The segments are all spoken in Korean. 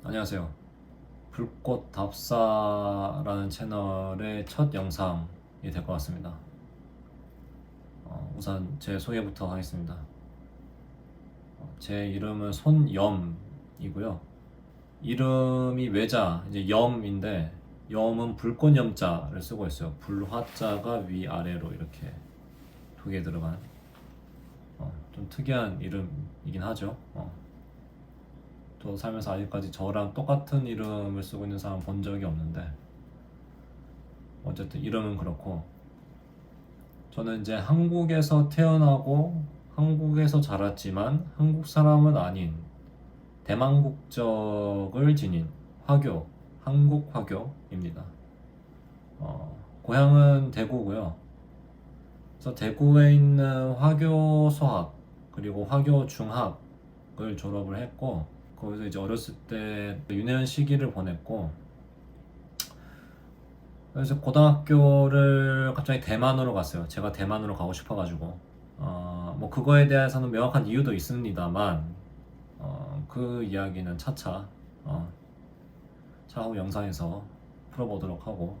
안녕하세요. 불꽃답사라는 채널의 첫 영상이 될 것 같습니다. 우선 제 소개부터 하겠습니다. 제 이름은 손염이고요. 이름이 외자, 이제 염인데, 염은 불꽃 염자를 쓰고 있어요. 불화자가 위아래로 이렇게 두 개 들어간 좀 특이한 이름이긴 하죠. 또 살면서 아직까지 저랑 똑같은 이름을 쓰고 있는 사람 본 적이 없는데, 어쨌든 이름은 그렇고, 저는 이제 한국에서 태어나고 한국에서 자랐지만 한국 사람은 아닌 대만 국적을 지닌 화교, 한국 화교입니다. 고향은 대구고요. 그래서 대구에 있는 화교 소학 그리고 화교 중학을 졸업을 했고, 거기서 이제 어렸을 때 유년 시기를 보냈고, 그래서 고등학교를 갑자기 대만으로 갔어요. 제가 대만으로 가고 싶어가지고. 뭐 그거에 대해서는 명확한 이유도 있습니다만, 그 이야기는 차차 차후 영상에서 풀어보도록 하고.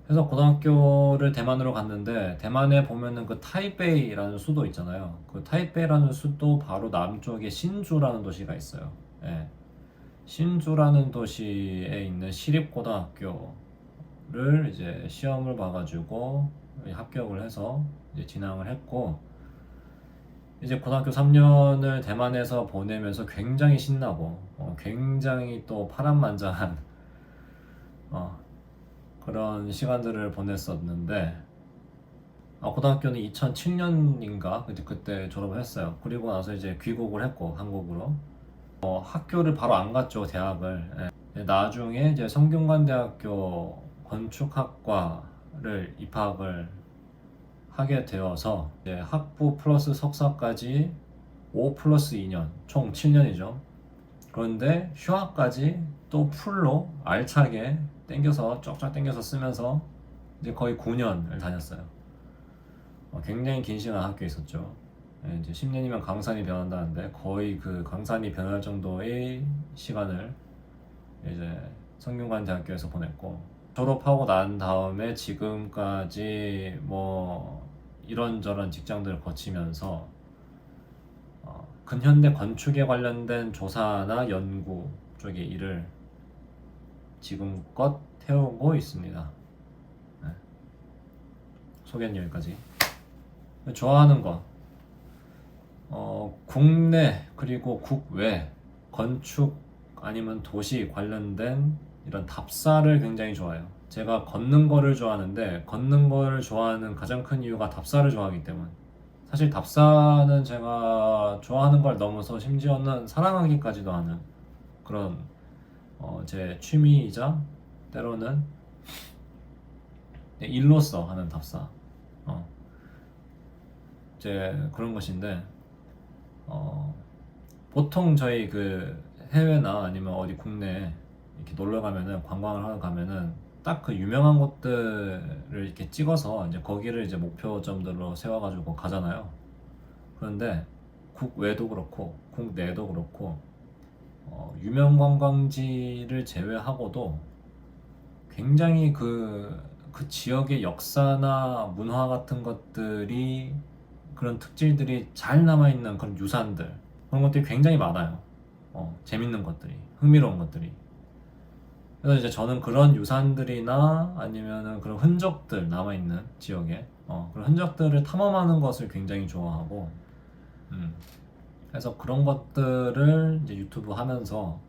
그래서 고등학교를 대만으로 갔는데, 대만에 보면은 그 타이베이라는 수도 있잖아요. 그 타이베이라는 수도 바로 남쪽에 신주라는 도시가 있어요. 예. 신주라는 도시에 있는 시립고등학교를 이제 시험을 봐가지고 합격을 해서 이제 진학을 했고, 이제 고등학교 3년을 대만에서 보내면서 굉장히 신나고, 굉장히 또 파란만장한 어, 그런 시간들을 보냈었는데, 고등학교는 2007년인가 그때 졸업을 했어요. 그리고 나서 이제 귀국을 했고, 한국으로. 학교를 바로 안 갔죠, 대학을. 예. 나중에 이제 성균관대학교 건축학과를 입학을 하게 되어서, 이제 학부 플러스 석사까지 5 플러스 2년, 총 7년이죠. 그런데 휴학까지 또 풀로 알차게 땡겨서 쫙쫙 땡겨서 쓰면서 이제 거의 9년을 다녔어요. 굉장히 긴 시간 학교에 있었죠. 예, 이제 10년이면 강산이 변한다는데 거의 그 강산이 변할 정도의 시간을 이제 성균관대학교에서 보냈고, 졸업하고 난 다음에 지금까지 뭐 이런저런 직장들을 거치면서 근현대 건축에 관련된 조사나 연구 쪽의 일을 지금껏 해오고 있습니다. 네. 소개는 여기까지. 좋아하는 거, 국내 그리고 국외 건축 아니면 도시 관련된 이런 답사를 굉장히 좋아해요. 제가 걷는 거를 좋아하는데, 걷는 거를 좋아하는 가장 큰 이유가 답사를 좋아하기 때문. 사실 답사는 제가 좋아하는 걸 넘어서 심지어는 사랑하기까지도 하는 그런 제 취미이자 때로는 일로서 하는 답사, 이제 그런 것인데, 보통 저희 그 해외나 아니면 어디 국내 이렇게 놀러 가면은, 관광을 하러 가면은 딱 그 유명한 곳들을 이렇게 찍어서 이제 거기를 이제 목표점들로 세워가지고 가잖아요. 그런데 국외도 그렇고 국내도 그렇고, 유명 관광지를 제외하고도 굉장히 그 지역의 역사나 문화 같은 것들이, 그런 특질들이 잘 남아있는 그런 유산들, 그런 것들이 굉장히 많아요. 재밌는 것들이, 흥미로운 것들이. 그래서 이제 저는 그런 유산들이나 아니면은 그런 흔적들 남아있는 지역에, 그런 흔적들을 탐험하는 것을 굉장히 좋아하고, 음. 그래서 그런 것들을 이제 유튜브 하면서,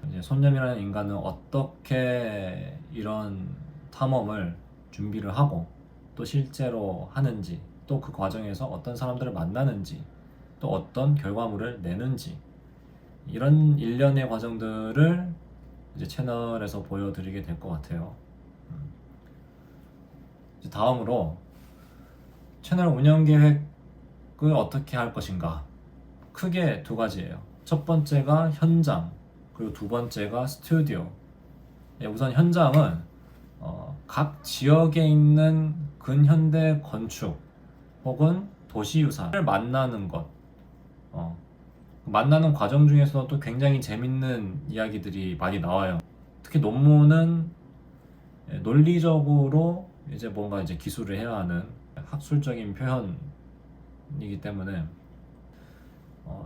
이제 손념이라는 인간은 어떻게 이런 탐험을 준비를 하고 또 실제로 하는지, 또 그 과정에서 어떤 사람들을 만나는지, 또 어떤 결과물을 내는지, 이런 일련의 과정들을 이제 채널에서 보여드리게 될 것 같아요. 이제 다음으로 채널 운영 계획을 어떻게 할 것인가, 크게 두 가지예요. 첫 번째가 현장, 그리고 두 번째가 스튜디오. 우선 현장은 각 지역에 있는 근현대 건축 혹은 도시유산을 만나는 것, 만나는 과정 중에서 또 굉장히 재밌는 이야기들이 많이 나와요. 특히 논문은 논리적으로 이제 뭔가 이제 기술을 해야 하는 학술적인 표현이기 때문에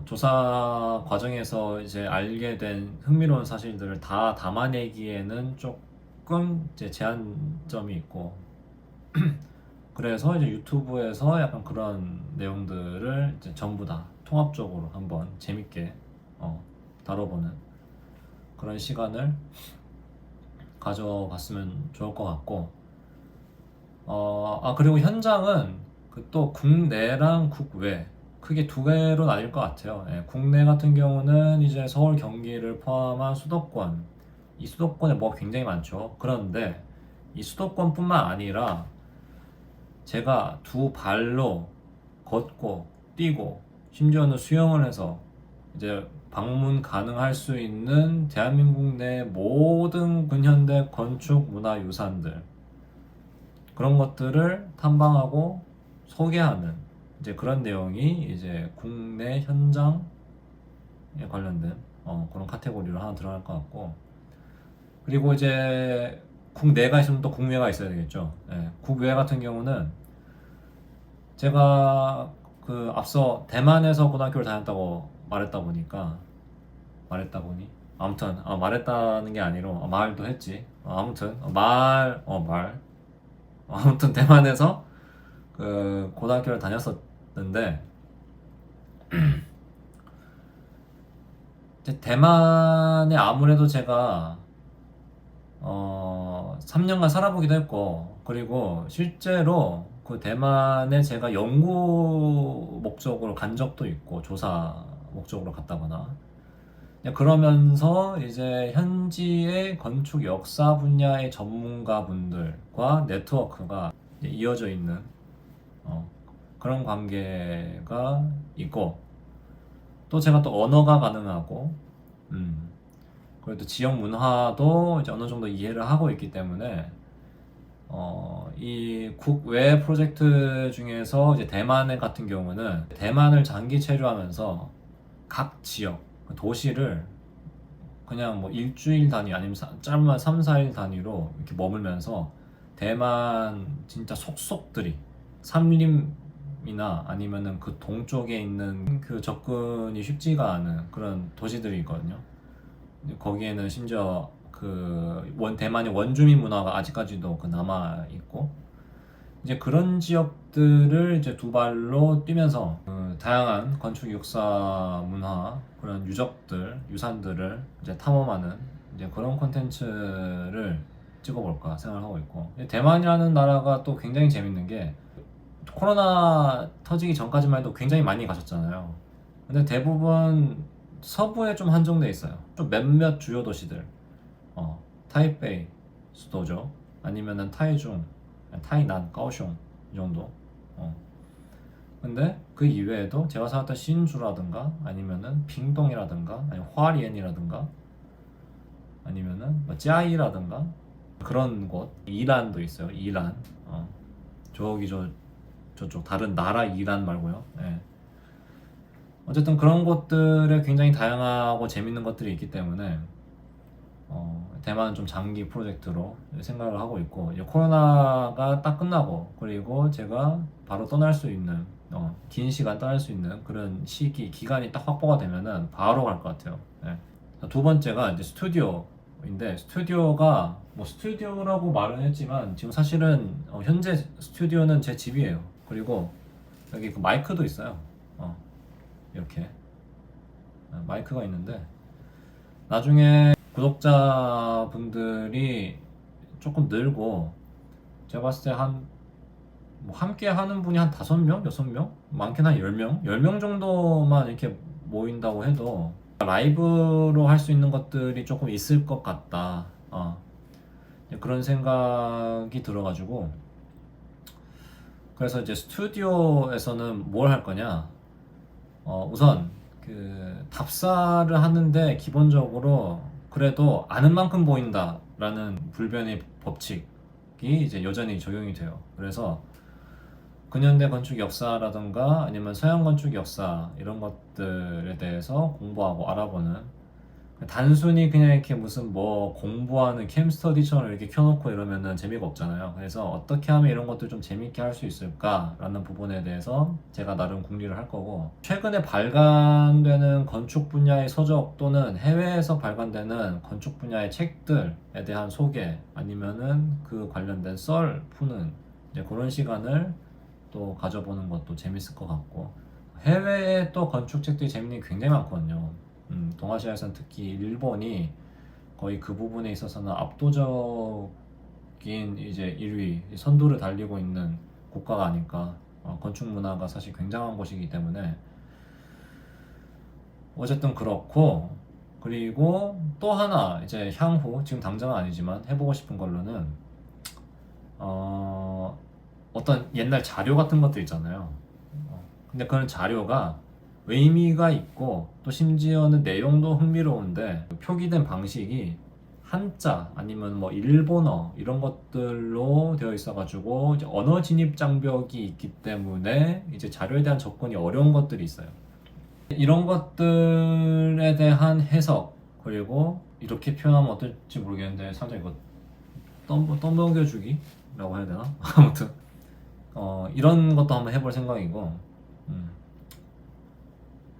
조사 과정에서 이제 알게 된 흥미로운 사실들을 다 담아내기에는 조금 이제 제한점이 있고 그래서 이제 유튜브에서 약간 그런 내용들을 이제 전부 다 통합적으로 한번 재밌게 다뤄보는 그런 시간을 가져봤으면 좋을 것 같고 그리고 현장은 그 또 국내랑 국외 크게 두 개로 나뉠 것 같아요. 예, 국내 같은 경우는 이제 서울 경기를 포함한 수도권 이 수도권에 뭐가 굉장히 많죠. 그런데 이 수도권뿐만 아니라 제가 두 발로 걷고 뛰고 심지어는 수영을 해서 이제 방문 가능할 수 있는 대한민국 내 모든 근현대 건축 문화 유산들 그런 것들을 탐방하고 소개하는 이제 그런 내용이 이제 국내 현장에 관련된 그런 카테고리로 하나 들어갈 것 같고 그리고 이제 국내가 있으면 또 국외가 있어야 되겠죠. 예, 국외 같은 경우는 제가 그 앞서 대만에서 고등학교를 다녔다고 말했다 보니 아무튼 말했다는 게 아니로 말도 했지. 아무튼 아무튼 대만에서 그 고등학교를 다녔었는데 이제 대만에 아무래도 제가 3년간 살아보기도 했고 그리고 실제로 그 대만에 제가 연구 목적으로 간 적도 있고 조사 목적으로 갔다거나 그러면서 이제 현지의 건축 역사 분야의 전문가분들과 네트워크가 이제 이어져 있는 그런 관계가 있고 또 제가 또 언어가 가능하고 그리고 또 지역 문화도 이제 어느 정도 이해를 하고 있기 때문에 이 국외 프로젝트 중에서 이제 대만 같은 경우는 대만을 장기 체류하면서 각 지역 도시를 그냥 뭐 일주일 단위 아니면 짧으면 3, 4일 단위로 이렇게 머물면서 대만 진짜 속속들이 삼림이나 아니면은 그 동쪽에 있는 그 접근이 쉽지가 않은 그런 도시들이 있거든요. 거기에는 심지어 대만의 원주민 문화가 아직까지도 남아 있고 이제 그런 지역들을 이제 두 발로 뛰면서 다양한 건축 역사 문화 그런 유산들을 이제 탐험하는 이제 그런 콘텐츠를 찍어볼까 생각하고 있고 대만이라는 나라가 또 굉장히 재밌는 게 코로나 터지기 전까지만 해도 굉장히 많이 가셨잖아요. 근데 대부분 서부에 좀 한정돼 있어요. 좀 몇몇 주요 도시들, 타이베이 수도죠. 아니면은 타이중, 타이난, 가오슝 이 정도. 근데 그 이외에도 제가 살았던 신주라든가 아니면은 빙동이라든가 아니면 화리엔이라든가 아니면은 뭐 짜이라든가 그런 곳 이란도 있어요. 이란 저기 저쪽 다른 나라 이란 말고요. 예. 어쨌든 그런 곳들에 굉장히 다양하고 재밌는 것들이 있기 때문에 대만은 좀 장기 프로젝트로 생각을 하고 있고 이제 코로나가 딱 끝나고 그리고 제가 바로 떠날 수 있는 긴 시간 떠날 수 있는 그런 기간이 딱 확보가 되면은 바로 갈 것 같아요. 네. 두 번째가 이제 스튜디오인데 스튜디오가 뭐 스튜디오라고 말은 했지만 지금 사실은 현재 스튜디오는 제 집이에요. 그리고 여기 그 마이크도 있어요. 이렇게 마이크가 있는데 나중에 구독자분들이 조금 늘고 제가 봤을 때 뭐 함께 하는 분이 한 5명, 6명? 많게는 한 10명? 10명 정도만 이렇게 모인다고 해도 라이브로 할 수 있는 것들이 조금 있을 것 같다. 그런 생각이 들어가지고 그래서 이제 스튜디오에서는 뭘 할 거냐 우선 그 답사를 하는데 기본적으로 그래도 아는 만큼 보인다라는 불변의 법칙이 이제 여전히 적용이 돼요. 그래서 근현대 건축 역사라든가 아니면 서양 건축 역사 이런 것들에 대해서 공부하고 알아보는, 단순히 그냥 이렇게 무슨 뭐 공부하는 캠스터디처럼 이렇게 켜놓고 이러면은 재미가 없잖아요. 그래서 어떻게 하면 이런 것들 좀 재밌게 할 수 있을까라는 부분에 대해서 제가 나름 궁리를 할 거고, 최근에 발간되는 건축 분야의 서적 또는 해외에서 발간되는 건축 분야의 책들에 대한 소개 아니면은 그 관련된 썰 푸는 이제 그런 시간을 또 가져보는 것도 재밌을 것 같고, 해외에 또 건축 책들이 재밌는 게 굉장히 많거든요. 동아시아에서는 특히 일본이 거의 그 부분에 있어서는 압도적인 이제 1위 선두를 달리고 있는 국가가 아닐까. 건축 문화가 사실 굉장한 곳이기 때문에 어쨌든 그렇고, 그리고 또 하나 이제 향후 지금 당장은 아니지만 해보고 싶은 걸로는 어떤 옛날 자료 같은 것들 있잖아요. 근데 그런 자료가 의미가 있고 또 심지어는 내용도 흥미로운데 표기된 방식이 한자 아니면 뭐 일본어 이런 것들로 되어 있어가지고 이제 언어 진입 장벽이 있기 때문에 이제 자료에 대한 접근이 어려운 것들이 있어요. 이런 것들에 대한 해석, 그리고 이렇게 표현하면 어떨지 모르겠는데 살짝 이거 떠먹여주기라고 해야 되나? 아무튼 이런 것도 한번 해볼 생각이고, 음.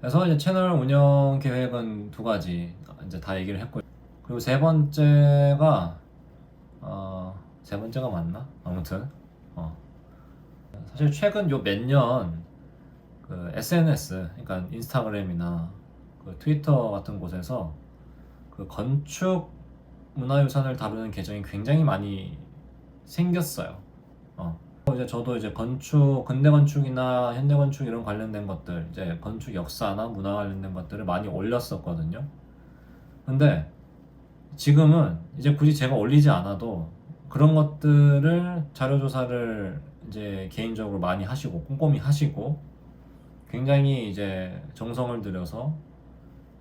그래서 이제 채널 운영 계획은 두 가지 이제 다 얘기를 했고, 그리고 세 번째가 맞나? 아무튼 사실 최근 요 몇 년 그 SNS, 그러니까 인스타그램이나 그 트위터 같은 곳에서 그 건축 문화유산을 다루는 계정이 굉장히 많이 생겼어요. 이제 저도 이제 건축, 근대 건축이나 현대 건축 이런 관련된 것들, 이제 건축 역사나 문화 관련된 것들을 많이 올렸었거든요. 근데 지금은 이제 굳이 제가 올리지 않아도 그런 것들을 자료 조사를 이제 개인적으로 많이 하시고 꼼꼼히 하시고 굉장히 이제 정성을 들여서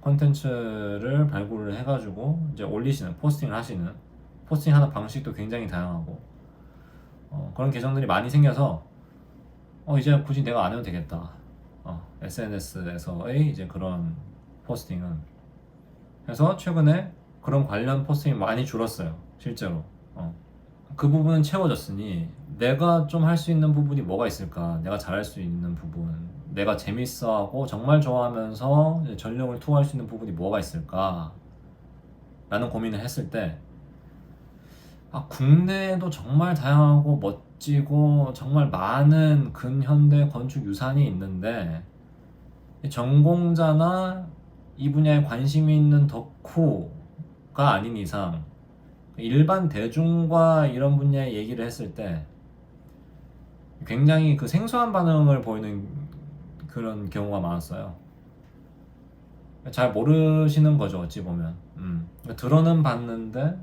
콘텐츠를 발굴을 해가지고 이제 올리시는, 포스팅을 하시는, 포스팅하는 방식도 굉장히 다양하고 그런 계정들이 많이 생겨서 이제 굳이 내가 안 해도 되겠다. SNS에서의 이제 그런 포스팅은. 그래서 최근에 그런 관련 포스팅이 많이 줄었어요. 실제로. 그 부분은 채워졌으니 내가 좀 할 수 있는 부분이 뭐가 있을까? 내가 잘할 수 있는 부분, 내가 재밌어하고 정말 좋아하면서 이제 전력을 투하할 수 있는 부분이 뭐가 있을까? 라는 고민을 했을 때 국내에도 정말 다양하고 멋지고 정말 많은 근현대 건축 유산이 있는데 전공자나 이 분야에 관심이 있는 덕후가 아닌 이상 일반 대중과 이런 분야의 얘기를 했을 때 굉장히 그 생소한 반응을 보이는 그런 경우가 많았어요. 잘 모르시는 거죠, 어찌 보면. 들어는 봤는데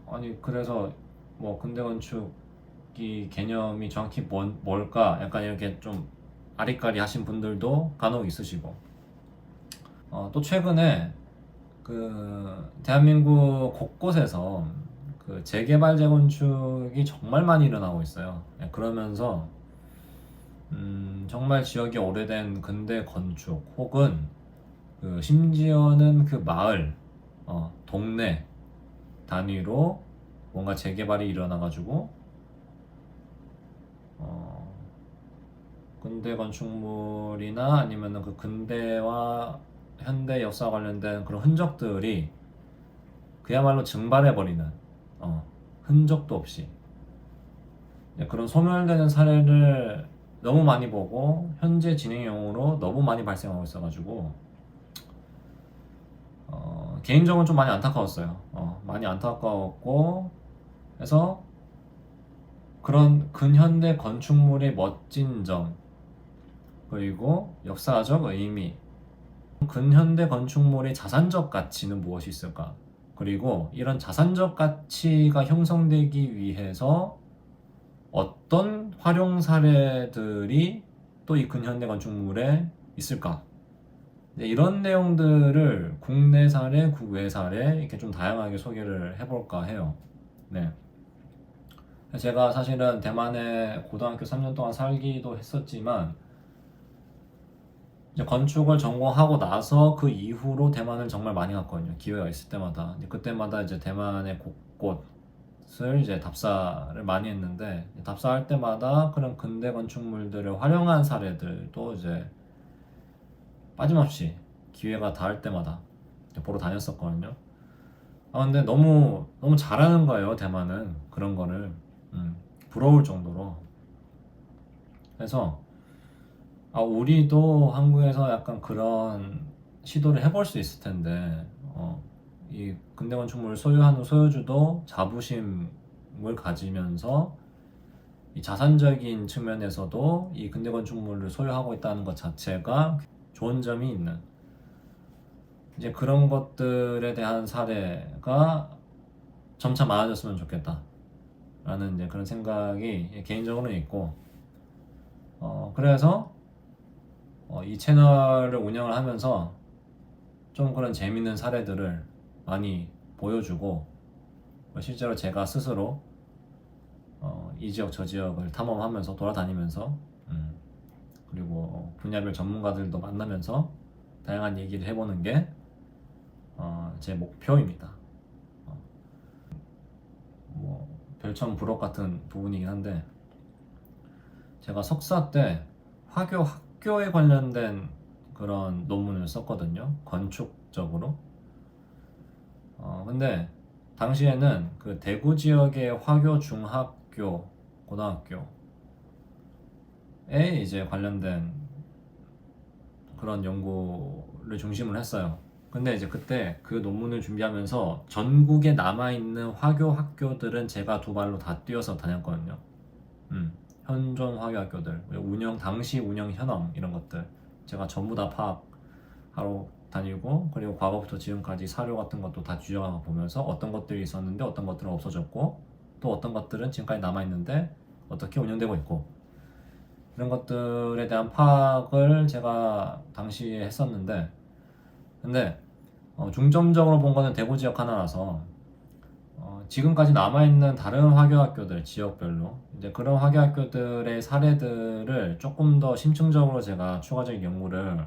아니 그래서 뭐 근대 건축이 개념이 정확히 뭘까 약간 이렇게 좀 아리까리 하신 분들도 간혹 있으시고, 또 최근에 그 대한민국 곳곳에서 그 재개발 재건축이 정말 많이 일어나고 있어요. 그러면서 정말 지역이 오래된 근대 건축 혹은 그 심지어는 그 마을, 동네 단위로 뭔가 재개발이 일어나가지고 근대 건축물이나 아니면은 그 근대와 현대 역사 관련된 그런 흔적들이 그야말로 증발해버리는, 흔적도 없이 그런 소멸되는 사례를 너무 많이 보고 현재 진행형으로 너무 많이 발생하고 있어가지고 개인적으로 좀 많이 안타까웠어요. 많이 안타까웠고, 그래서 그런 근현대 건축물의 멋진 점, 그리고 역사적 의미, 근현대 건축물의 자산적 가치는 무엇이 있을까? 그리고 이런 자산적 가치가 형성되기 위해서 어떤 활용 사례들이 또 이 근현대 건축물에 있을까? 이런 내용들을 국내 사례, 국외 사례 이렇게 좀 다양하게 소개를 해볼까 해요. 네. 제가 사실은 대만에 고등학교 3년 동안 살기도 했었지만 이제 건축을 전공하고 나서 그 이후로 대만을 정말 많이 갔거든요. 기회가 있을 때마다. 이제 그때마다 이제 대만의 곳곳을 이제 답사를 많이 했는데 답사할 때마다 그런 근대 건축물들을 활용한 사례들도 이제 빠짐없이 기회가 닿을 때마다 이제 보러 다녔었거든요. 근데 너무 너무 잘하는 거예요, 대만은. 그런 거를. 부러울 정도로. 그래서 우리도 한국에서 약간 그런 시도를 해볼 수 있을 텐데, 이 근대 건축물을 소유하는 소유주도 자부심을 가지면서 이 자산적인 측면에서도 이 근대 건축물을 소유하고 있다는 것 자체가 좋은 점이 있는, 이제 그런 것들에 대한 사례가 점차 많아졌으면 좋겠다 라는 이제 그런 생각이 개인적으로는 있고, 그래서 이 채널을 운영을 하면서 좀 그런 재밌는 사례들을 많이 보여주고, 실제로 제가 스스로 이 지역 저 지역을 탐험하면서 돌아다니면서, 그리고 분야별 전문가들도 만나면서 다양한 얘기를 해보는 게 제 목표입니다. 뭐 별천 부록 같은 부분이긴 한데, 제가 석사 때 화교 학교에 관련된 그런 논문을 썼거든요. 건축적으로. 근데 당시에는 그 대구 지역의 화교 중학교, 고등학교에 이제 관련된 그런 연구를 중심으로 했어요. 근데 이제 그때 그 논문을 준비하면서 전국에 남아있는 화교 학교들은 제가 두 발로 다 뛰어서 다녔거든요. 현존 화교 학교들, 당시 운영 현황 이런 것들 제가 전부 다 파악하러 다니고, 그리고 과거부터 지금까지 사료 같은 것도 다 뒤져가 보면서 어떤 것들이 있었는데 어떤 것들은 없어졌고, 또 어떤 것들은 지금까지 남아있는데 어떻게 운영되고 있고, 이런 것들에 대한 파악을 제가 당시에 했었는데, 근데 중점적으로 본 거는 대구 지역 하나라서 지금까지 남아있는 다른 화교학교들 지역별로 이제 그런 화교학교들의 사례들을 조금 더 심층적으로 제가 추가적인 연구를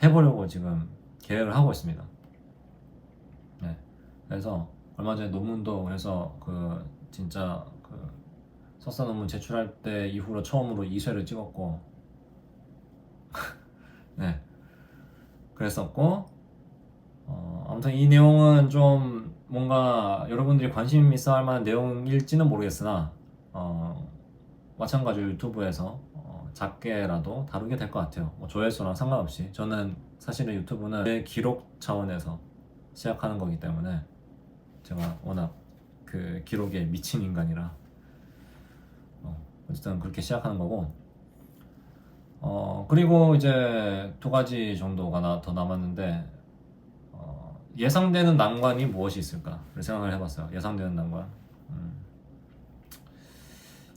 해보려고 지금 계획을 하고 있습니다. 네. 그래서 얼마 전에 논문도, 그래서 그 진짜 그 석사 논문 제출할 때 이후로 처음으로 2쇄를 찍었고, 네, 그랬었고, 아무튼 이 내용은 좀 뭔가 여러분들이 관심 있어 할 만한 내용일지는 모르겠으나, 마찬가지로 유튜브에서 작게라도 다루게 될 것 같아요. 뭐 조회수랑 상관없이. 저는 사실은 유튜브는 제 기록 차원에서 시작하는 거기 때문에, 제가 워낙 그 기록에 미친 인간이라 어쨌든 그렇게 시작하는 거고, 그리고 이제 두 가지 정도가 더 남았는데, 예상되는 난관이 무엇이 있을까를 생각을 해봤어요. 예상되는 난관.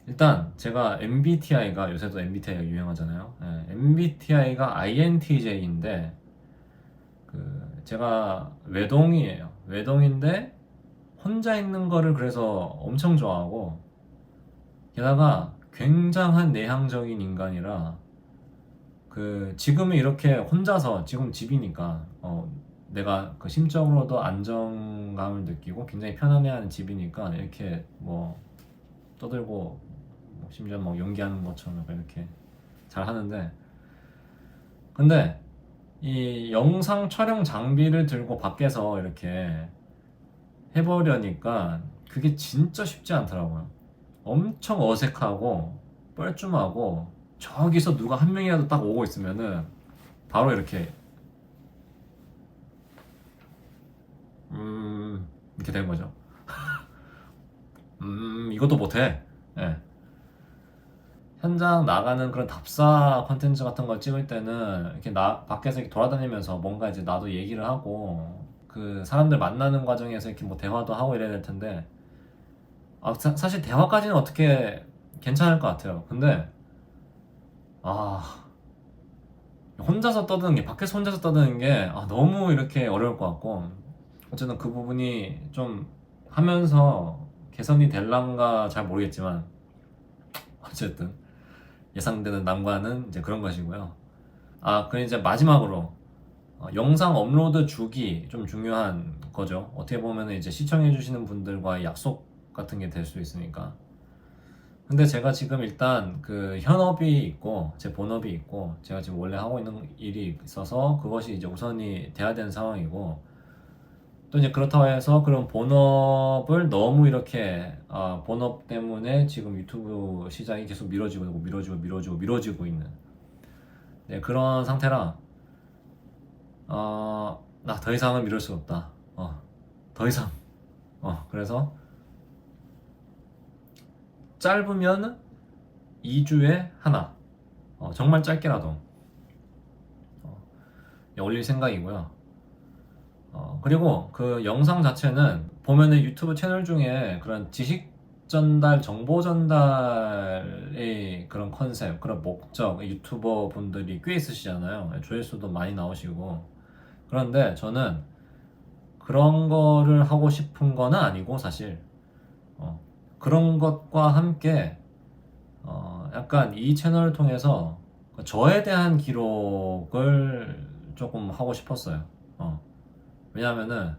일단 제가 MBTI가, 요새도 MBTI가 유행하잖아요. MBTI가 INTJ인데, 제가 외동이에요. 외동인데 혼자 있는 거를 그래서 엄청 좋아하고, 게다가 굉장한 내향적인 인간이라, 지금은 이렇게 혼자서, 지금 집이니까 내가 그 심적으로도 안정감을 느끼고 굉장히 편안해하는 집이니까 이렇게 뭐 떠들고, 심지어 뭐 연기하는 것처럼 이렇게 잘 하는데, 근데 이 영상 촬영 장비를 들고 밖에서 이렇게 해보려니까 그게 진짜 쉽지 않더라고요. 엄청 어색하고 뻘쭘하고, 저기서 누가 한 명이라도 딱 오고 있으면은 바로 이렇게 이렇게 된 거죠. 이것도 못해. 예. 현장 나가는 그런 답사 컨텐츠 같은 걸 찍을 때는 이렇게 밖에서 이렇게 돌아다니면서 뭔가 이제 나도 얘기를 하고, 그 사람들 만나는 과정에서 이렇게 뭐 대화도 하고 이래야 될 텐데, 사실 대화까지는 어떻게 괜찮을 것 같아요. 근데 혼자서 떠드는 게, 밖에서 혼자서 떠드는 게 너무 이렇게 어려울 것 같고, 어쨌든 그 부분이 좀 하면서 개선이 될란가 잘 모르겠지만 어쨌든 예상되는 난관은 이제 그런 것이고요. 그럼 이제 마지막으로 영상 업로드 주기 좀 중요한 거죠. 어떻게 보면 이제 시청해주시는 분들과의 약속 같은 게 될 수 있으니까. 근데 제가 지금 일단 그 현업이 있고 제 본업이 있고 제가 지금 원래 하고 있는 일이 있어서 그것이 이제 우선이 돼야 되는 상황이고, 또 이제 그렇다고 해서 그런 본업을 너무 이렇게 본업 때문에 지금 유튜브 시장이 계속 미뤄지고 있는 그런 상태라 나 더 이상은 미룰 수 없다. 더 이상. 그래서 짧으면 2주에 하나, 정말 짧게라도 올릴 생각이고요. 그리고 그 영상 자체는 보면은 유튜브 채널 중에 그런 지식 전달, 정보 전달의 그런 컨셉, 그런 목적, 유튜버 분들이 꽤 있으시잖아요. 조회수도 많이 나오시고. 그런데 저는 그런 거를 하고 싶은 거는 아니고, 사실 그런 것과 함께 약간 이 채널을 통해서 저에 대한 기록을 조금 하고 싶었어요. 왜냐면은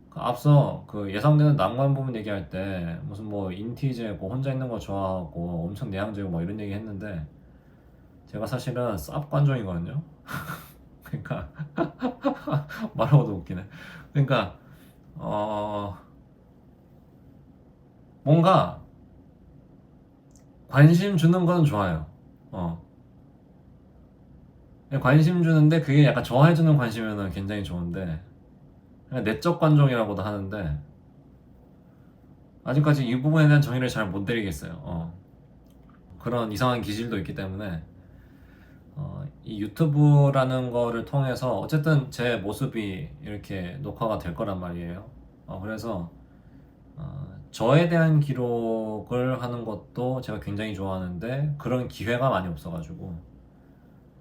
그 앞서 그 예상되는 낭만 부분 얘기할 때 무슨 뭐 인티제고 혼자 있는 거 좋아하고 엄청 내향적이고 뭐 이런 얘기 했는데, 제가 사실은 쌉 관종이거든요. 그러니까 말하고도 웃기네. 그러니까 뭔가 관심 주는 건 좋아요. 관심 주는데 그게 약간 좋아해주는 관심이면 굉장히 좋은데, 그냥 내적 관종이라고도 하는데 아직까지 이 부분에 대한 정의를 잘 못 내리겠어요. 그런 이상한 기질도 있기 때문에 이 유튜브라는 거를 통해서 어쨌든 제 모습이 이렇게 녹화가 될 거란 말이에요. 그래서 저에 대한 기록을 하는 것도 제가 굉장히 좋아하는데 그런 기회가 많이 없어가지고,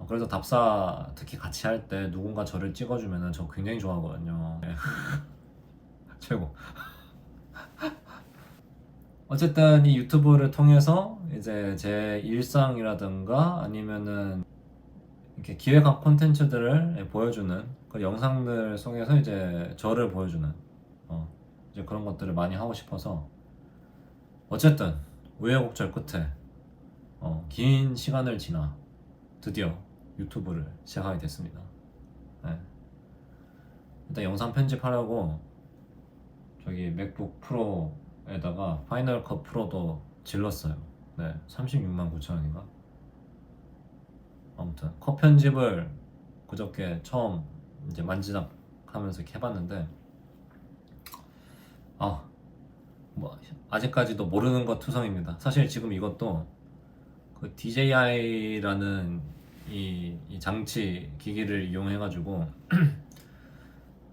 그래서 답사 특히 같이 할 때 누군가 저를 찍어주면은 저 굉장히 좋아하거든요. 네. 최고. 어쨌든 이 유튜브를 통해서 이제 제 일상이라든가 아니면은 이렇게 기획한 콘텐츠들을 보여주는 그 영상들 속에서 이제 저를 보여주는 이제 그런 것들을 많이 하고 싶어서, 어쨌든 우여곡절 끝에 긴 시간을 지나 드디어 유튜브를 시작하게 됐습니다. 네. 일단 영상 편집하려고 저기 맥북 프로에다가 파이널 컷 프로도 질렀어요. 네, 36만 9천 원인가? 아무튼 컷 편집을 그저께 처음 이제 만지작하면서 이렇게 해봤는데, 뭐 아직까지도 모르는 것 투성입니다. 사실 지금 이것도 그 DJI라는 이 장치 기기를 이용해가지고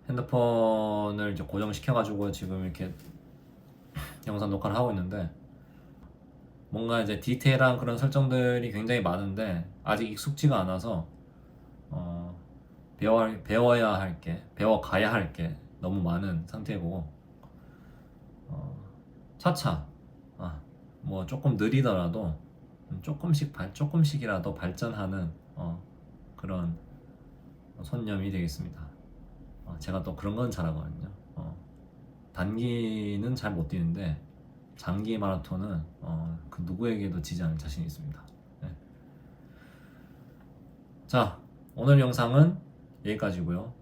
핸드폰을 이제 고정시켜가지고 지금 이렇게 영상 녹화를 하고 있는데, 뭔가 이제 디테일한 그런 설정들이 굉장히 많은데 아직 익숙지가 않아서 배워가야 할 게 너무 많은 상태고, 차차 뭐 조금 느리더라도 조금씩이라도 발전하는 그런 손념이 되겠습니다. 제가 또 그런 건 잘하거든요. 단기는 잘 못 뛰는데 장기 마라톤은 그 누구에게도 지지 않을 자신이 있습니다. 네. 자, 오늘 영상은 여기까지고요.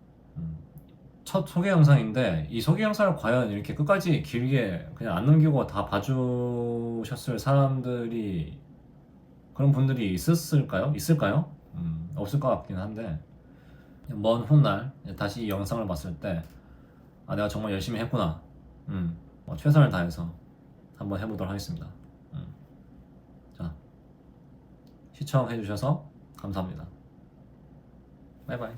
첫 소개 영상인데 이 소개 영상을 과연 이렇게 끝까지 길게 그냥 안 넘기고 다 봐주셨을 사람들이, 그런 분들이 있을까요? 없을 것 같긴 한데, 먼 훗날 다시 이 영상을 봤을 때 내가 정말 열심히 했구나, 최선을 다해서 한번 해보도록 하겠습니다. 자, 시청해주셔서 감사합니다. 바이바이.